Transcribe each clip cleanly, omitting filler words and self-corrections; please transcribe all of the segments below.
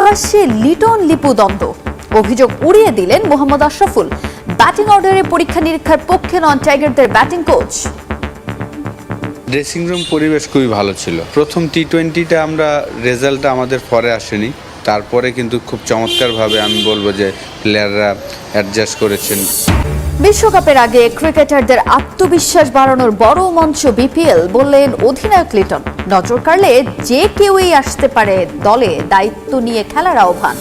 প্রকাশ্যে লিটন লিপু দ্বন্দ্ব, অভিযোগ উড়িয়ে দিলেন মোহাম্মদ আশরাফুল। ব্যাটিং অর্ডারে পরীক্ষা নিরীক্ষার পক্ষে নন টাইগারদের ব্যাটিং কোচ। ড্রেসিং রুম পরিবেশ খুবই ভালো ছিল। প্রথম টি-20টা আমরা রেজাল্টটা আমাদের পরে আসেনি, তারপরে কিন্তু খুব চমৎকারভাবে আমি বলবো যে প্লেয়াররা অ্যাডজাস্ট করেছেন। বিশ্বকাপের আগে ক্রিকেটারদের আত্মবিশ্বাস বাড়ানোর বড় মঞ্চ বিপিএল বললেন অধিনায়ক লিটন। নজর কাড়লে যে কেউই আসতে পারে দলে, দায়িত্ব নিয়ে খেলার আহ্বান।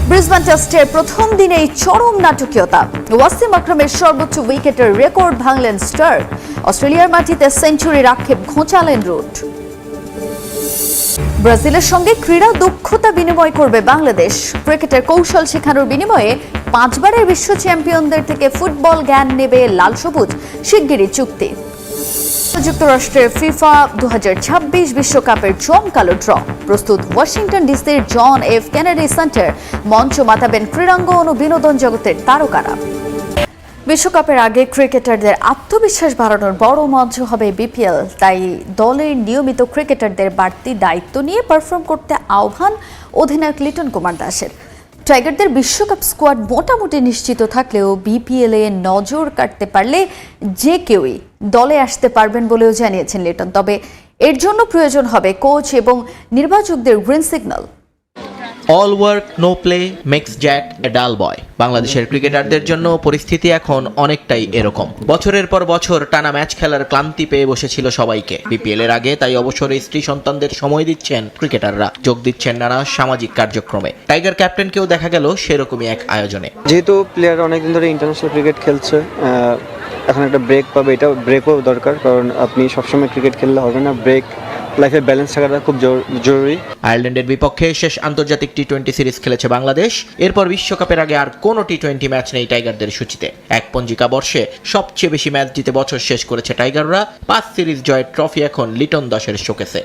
ব্রিসবেন টেস্টের প্রথম দিনেই চরম নাটকীয়তা, ওয়াসিম আকরামের সর্বোচ্চ উইকেটের রেকর্ড ভাঙলেন স্টার্ক। অস্ট্রেলিয়ার মাটিতে সেঞ্চুরির আক্ষেপ ঘোচালেন রুট। ব্রাজিলের সঙ্গে ক্রীড়া দক্ষতা বিনিময় করবে বাংলাদেশ। ক্রিকেটের কৌশল শেখানোর বিনিময়ে 5 বারের বিশ্ব চ্যাম্পিয়নদের থেকে ফুটবল জ্ঞান নেবে লাল সবুজ, শিগগিরই চুক্তি। যুক্তরাষ্ট্রের ফিফা 2026 বিশ্বকাপের জমকালো ড্র, প্রস্তুত ওয়াশিংটন ডিসির জন এফ কেনেডি সেন্টার। মঞ্চ মাতাবেন ক্রীড়াঙ্গন ও বিনোদন জগতের তারকারা। বিশ্বকাপের আগে ক্রিকেটারদের আত্মবিশ্বাস বাড়ানোর বড় মঞ্চ হবে বিপিএল, তাই দলের নিয়মিত ক্রিকেটারদের বাড়তি দায়িত্ব নিয়ে পারফর্ম করতে আহ্বান অধিনায়ক লিটন কুমার দাসের। টাইগারদের বিশ্বকাপ স্কোয়াড মোটামুটি নিশ্চিত থাকলেও বিপিএল এ নজর কাটতে পারলে যে কেউই দলে আসতে পারবেন বলেও জানিয়েছেন লিটন। তবে এর জন্য প্রয়োজন হবে কোচ এবং নির্বাচকদের green signal. All work no play makes Jack a dull boy. বাংলাদেশের ক্রিকেটারদের জন্য পরিস্থিতি এখন অনেকটাই এরকম। বছরের পর বছর টানা ম্যাচ খেলার ক্লান্তি পেয়ে বসেছিল সবাইকে। বিপিএল এর আগে তাই অবসরে স্ত্রী সন্তানদের সময় দিচ্ছেন ক্রিকেটাররা, যোগ দিচ্ছেন নানা সামাজিক কার্যক্রমে। টাইগার ক্যাপ্টেনকেও দেখা গেল সেরকমই এক আয়োজনে। যেহেতু প্লেয়ার অনেকদিন ধরে ইন্টারন্যাশনাল ক্রিকেট খেলছে, এখন একটা ব্রেক পাবে, এটা ব্রেকও দরকার, কারণ আপনি সবসময় ক্রিকেট খেললে হবে না। ব্রেক, লাইফে ব্যালেন্স থাকাটা খুব জরুরি। আয়ারল্যান্ডের বিপক্ষে শেষ আন্তর্জাতিক টি-20 সিরিজ খেলেছে বাংলাদেশ। এরপর বিশ্বকাপের আগে আর কোনো টি-20 ম্যাচ নেই টাইগারদের সূচিতে। এক পঞ্জিকা বর্ষে সবচেয়ে বেশি ম্যাচ জিতে বছর শেষ করেছে টাইগাররা। 5 সিরিজ জয়ের ট্রফি এখন লিটন দাসের শোকেসে।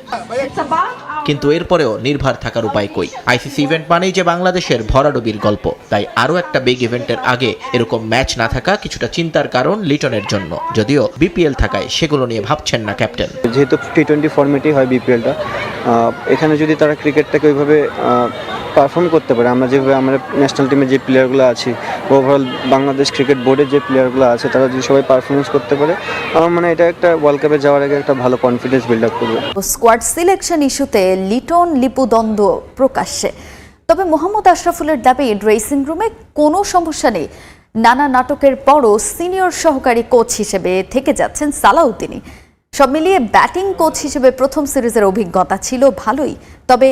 কিন্তু এরপরেও নির্ভর থাকার উপায় কই? আইসিসি ইভেন্ট মানেই যে বাংলাদেশের ভরাডুবির গল্প, তাই আরও একটা বিগ ইভেন্টের আগে এরকম ম্যাচ না থাকা কিছুটা চিন্তার কারণ লিটনের জন্য। যদিও বিপিএল থাকায় সেগুলো নিয়ে ভাবছেন না ক্যাপ্টেন। যেহেতু টি-20 ফরম্যাটই হয় বিপিএলটা, এখানে যদি তারা ক্রিকেটটাকে ওইভাবে পারফর্ম করতে পারে, আমরা যেভাবে আমরা ন্যাশনাল টিমের যে প্লেয়ারগুলো আছি, ওভারঅল বাংলাদেশ ক্রিকেট বোর্ডের যে প্লেয়ারগুলো আছে, তারা যদি সবাই পারফরমেন্স করতে পারে, আমার মনে হয় এটা একটা ওয়ার্ল্ড কাপে যাওয়ার আগে একটা ভালো কনফিডেন্স বিল্ড আপ করবে। স্কোয়াড সিলেকশন ইস্যুতে লিটন লিপু দ্বন্দ্ব প্রকাশ্যে। তবে মোহাম্মদ আশরাফুলের দাবি ড্রেসিং রুমে কোনো সমস্যা নেই। নানা নাটকের পরও সিনিয়র সহকারী কোচ হিসেবে থেকে যাচ্ছেন সালাউদ্দিনই। সব মিলিয়ে ব্যাটিং কোচ হিসেবে প্রথম সিরিজের অভিজ্ঞতা ছিল ভালোই, তবে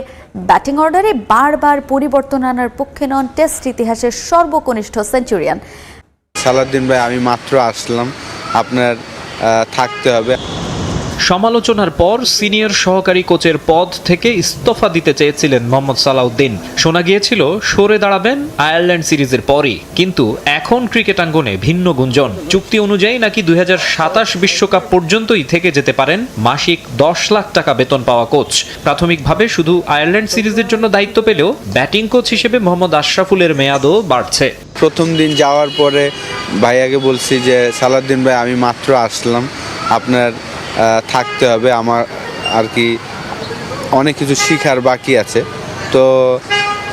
ব্যাটিং অর্ডারে বারবার পরিবর্তন আনার পক্ষে নন টেস্ট ইতিহাসের সর্বকনিষ্ঠ সেঞ্চুরিয়ান। সালাউদ্দিন ভাই, আমি মাত্র আসলাম, আপনার থাকতে হবে। সমালোচনার পর সিনিয়র সহকারী কোচের পদ থেকে ইস্তফা দিতে চেয়েছিলেন মোহাম্মদ সালাউদ্দিন। শোনা গিয়েছিল সরে দাঁড়াবেন আয়ারল্যান্ড সিরিজের পরই, কিন্তু এখন ক্রিকেটাঙ্গনে ভিন্ন গুঞ্জন। চুক্তি অনুযায়ী নাকি 2027 বিশ্বকাপ পর্যন্তই থেকে যেতে পারেন মাসিক 10 লাখ টাকা বেতন পাওয়া কোচ। প্রাথমিকভাবে শুধু আয়ারল্যান্ড সিরিজের জন্য দায়িত্ব পেলেও ব্যাটিং কোচ হিসেবে মোহাম্মদ আশরাফুলের মেয়াদও বাড়ছে। প্রথম দিন যাওয়ার পরে ভাইয়াকে বলছি যে সালাউদ্দিন ভাই, আমি মাত্র আসলাম, আপনার থাকতে হবে, আমার আর কি অনেক কিছু শেখার বাকি আছে। তো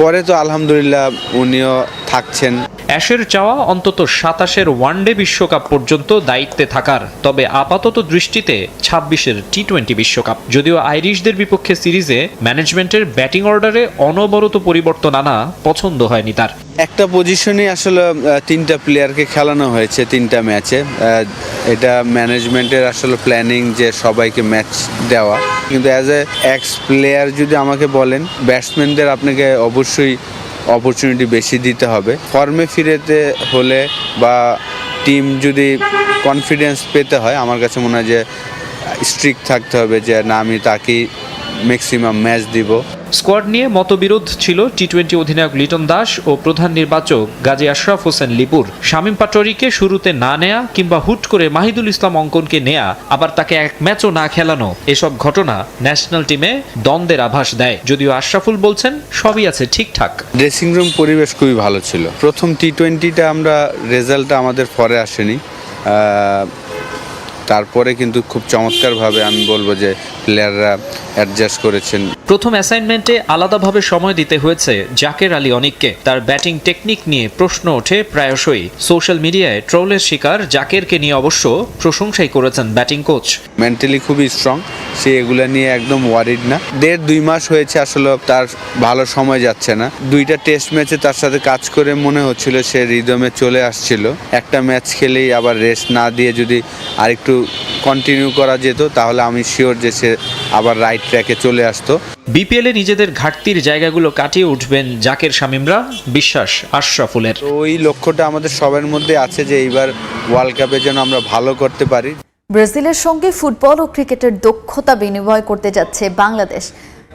পরে তো আলহামদুলিল্লাহ উনিও থাকছেন। অ্যাশের চাওয়া অন্তত 27-এর ওয়ানডে বিশ্বকাপ পর্যন্ত দায়িত্বে থাকার, তবে আপাতত দৃষ্টিতে 26-এর টি-20 বিশ্বকাপ। যদিও আইরিশদের বিপক্ষে সিরিজে ম্যানেজমেন্টের ব্যাটিং অর্ডারে অনবরত পরিবর্তন আনা পছন্দ হয়নি তার। একটা পজিশনে আসলে 3টা প্লেয়ারকে খেলানো হয়েছে 3টা ম্যাচে। এটা ম্যানেজমেন্টের আসলে প্ল্যানিং যে সবাইকে ম্যাচ দেওয়া, কিন্তু অ্যাজ এ এক্স প্লেয়ার যদি আমাকে বলেন, ব্যাটসম্যানদের আপনাকে অবশ্যই অপরচুনিটি বেশি দিতে হবে। ফর্মে ফিরেতে হলে বা টিম যদি কনফিডেন্স পেতে হয়, আমার কাছে মনে হয় যে স্ট্রিক্ট থাকতে হবে যে না, আমি তাকেই ম্যাক্সিমাম ম্যাচ দিব। স্কোয়াড নিয়ে মতবিরোধ ছিল টি-20 অধিনায়ক লিটন দাস ও প্রধান নির্বাচক গাজী আশরাফ হোসেন লিপুর। শামীম পাটোয়ারীকে শুরুতে না নেয়া কিংবা হুট করে মাহিদুল ইসলাম অঙ্কনকে নেয়া, আবার তাকে এক ম্যাচও না খেলানো, এসব ঘটনা ন্যাশনাল টিমে দ্বন্দ্বের আভাস দেয়। যদিও আশরাফুল বলছেন সবই আছে ঠিকঠাক। ড্রেসিং রুম পরিবেশ খুবই ভালো ছিল। প্রথম টি-20টা আমরা রেজাল্টটা আমাদের পরে আসেনি, তারপরে কিন্তু খুব চমৎকারভাবে আমি বলবো যে প্লেয়াররা অ্যাডজাস্ট করেছেন। প্রথম অ্যাসাইনমেন্টে আলাদাভাবে সময় দিতে হয়েছে জাকের আলী অনিককে। তার ব্যাটিং টেকনিক নিয়ে প্রশ্ন ওঠে প্রায়শই। সোশ্যাল মিডিয়ায় ট্রোলের শিকার জাকেরকে নিয়ে অবশ্য প্রশংসাই করেছেন ব্যাটিং কোচ। মেন্টালি খুবই স্ট্রং, সে এগুলো নিয়ে একদম ওয়ারিড না। 1.5-2 মাস হয়েছে আসলে তার ভালো সময় যাচ্ছে না। 2টা টেস্ট ম্যাচে তার সাথে কাজ করে মনে হচ্ছিল সে রিদমে চলে আসছিল। একটা ম্যাচ খেলেই আবার রেস্ট না দিয়ে যদি আরেকটু কন্টিনিউ করা যেত তাহলে আমি শিওর যে সে আবার রাইট ট্র্যাকে চলে আসতো। বিপিএলে নিজেদের ঘাটতির জায়গাগুলো কাটিয়ে উঠবেন জাকের শামীমরা, বিশ্বাস আশরাফুলের। তো ওই লক্ষ্যটা আমাদের সবার মধ্যে আছে যে এইবার ওয়ার্ল্ড কাপে যেন আমরা ভালো করতে পারি। ব্রাজিলের সঙ্গে ফুটবল ও ক্রিকেটের দক্ষতা বিনিময় করতে যাচ্ছে বাংলাদেশ।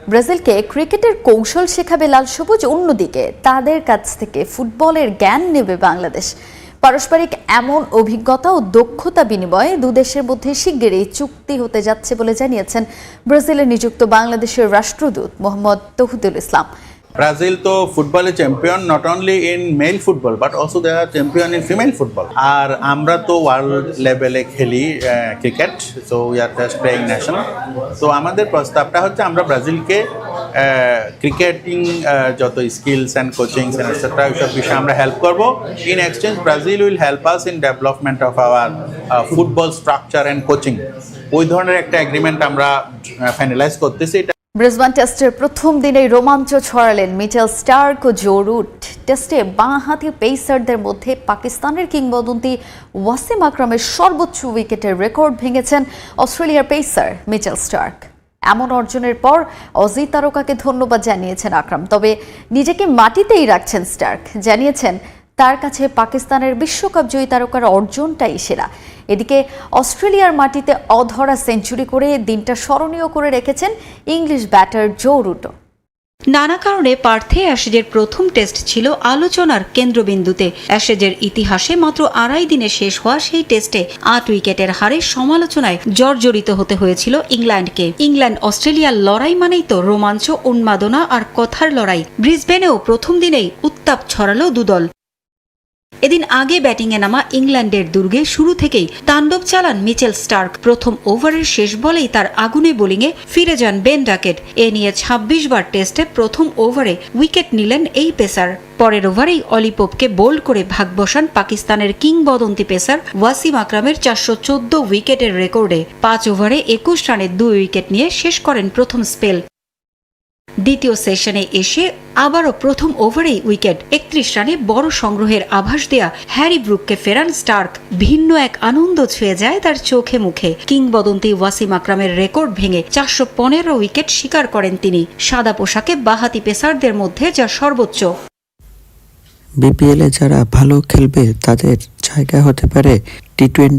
ব্রাজিলকে ক্রিকেটের কৌশল শেখাবে লাল সবুজ, অন্যদিকে তাদের কাছ থেকে ফুটবলের জ্ঞান নেবে বাংলাদেশ। পারস্পরিক এমন অভিজ্ঞতা ও দক্ষতা বিনিময়ে দুদেশের মধ্যে শিগগিরই চুক্তি হতে যাচ্ছে বলে জানিয়েছেন ব্রাজিলে নিযুক্ত বাংলাদেশের রাষ্ট্রদূত মোহাম্মদ তৌহিদুল ইসলাম। Brazil to football is champion not only in male football but also they are champion in female football. আর আমরা তো ওয়ার্ল্ড লেভেলে খেলি cricket, so we are just playing national. তো আমাদের প্রস্তাবটা হচ্ছে আমরা ব্রাজিলকে ক্রিকেটিং যত স্কিলস অ্যান্ড কোচিংস অ্যান্ড এটসেট্রা এইসব বিষয়ে আমরা হেল্প করব। In exchange Brazil will help us in development of our football structure and coaching. ওই ধরনের একটা এগ্রিমেন্ট আমরা ফাইনালাইজ করতেছি। ব্রিসবেন টেস্টের প্রথম দিনেই রোমাঞ্চ ছড়ালেন মিচেল স্টার্ক ও জো রুট। টেস্টে বাঁ-হাতি পেসারদের মধ্যে পাকিস্তানের কিংবদন্তি ওয়াসিম আকরামের সর্বোচ্চ উইকেটের রেকর্ড ভেঙেছেন অস্ট্রেলিয়ার পেসার মিচেল স্টার্ক। এমন অর্জনের পর অজি তারকাকে ধন্যবাদ জানিয়েছেন আকরাম, তবে নিজেকে মাটিতেই রাখছেন স্টার্ক। জানিয়েছেন তার কাছে পাকিস্তানের বিশ্বকাপ জয়ী তারকার অর্জনটাই সেরা। এদিকে অস্ট্রেলিয়ার মাটিতে অধরা সেঞ্চুরি করে দিনটা স্মরণীয় করে রেখেছেন ইংলিশ ব্যাটার জো রুটো। নানা কারণে পার্থে অ্যাশেজের প্রথম টেস্ট ছিল আলোচনার কেন্দ্রবিন্দুতে। অ্যাশেজের ইতিহাসে মাত্র 2.5 দিনে শেষ হওয়া সেই টেস্টে 8 উইকেটের হারে সমালোচনায় জর্জরিত হতে হয়েছিল ইংল্যান্ডকে। ইংল্যান্ড অস্ট্রেলিয়ার লড়াই মানেই তো রোমাঞ্চ, উন্মাদনা আর কথার লড়াই। ব্রিসবেনেও প্রথম দিনেই উত্তাপ ছড়ালো দুদল। এদিন আগে ব্যাটিংয়ে নামা ইংল্যান্ডের দুর্গে শুরু থেকেই তাণ্ডব চালান মিচেল স্টার্ক। প্রথম ওভারের শেষ বলেই তার আগুনে বোলিংয়ে ফিরে যান বেন ডাকেট। এ নিয়ে 26 বার টেস্টে প্রথম ওভারে উইকেট নিলেন এই পেসার। পরের ওভারেই অলি পোপকে বোল্ড করে ভাগ বসান পাকিস্তানের কিংবদন্তি পেসার ওয়াসিম আকরামের 414 উইকেটের রেকর্ডে। 5 ওভারে 21 রানে 2 উইকেট নিয়ে শেষ করেন প্রথম স্পেল। দ্বিতীয় সেশনে এসে আবারও প্রথম ওভারেই উইকেট। 31 রানে বড় সংগ্রহের আভাস দেয়া হ্যারি ব্রুককে ফেরান স্টার্ক। ভিন্ন এক আনন্দ ছুঁয়ে যায় তার চোখে মুখে। কিংবদন্তি ওয়াসিম আকরামের রেকর্ড ভেঙে 415 উইকেট শিকার করেন তিনি। সাদা পোশাকে বাঁহাতি পেসারদের মধ্যে যা সর্বোচ্চ। বিপিএলে যারা ভালো খেলবে তাদের জায়গা হতে পারে টি-20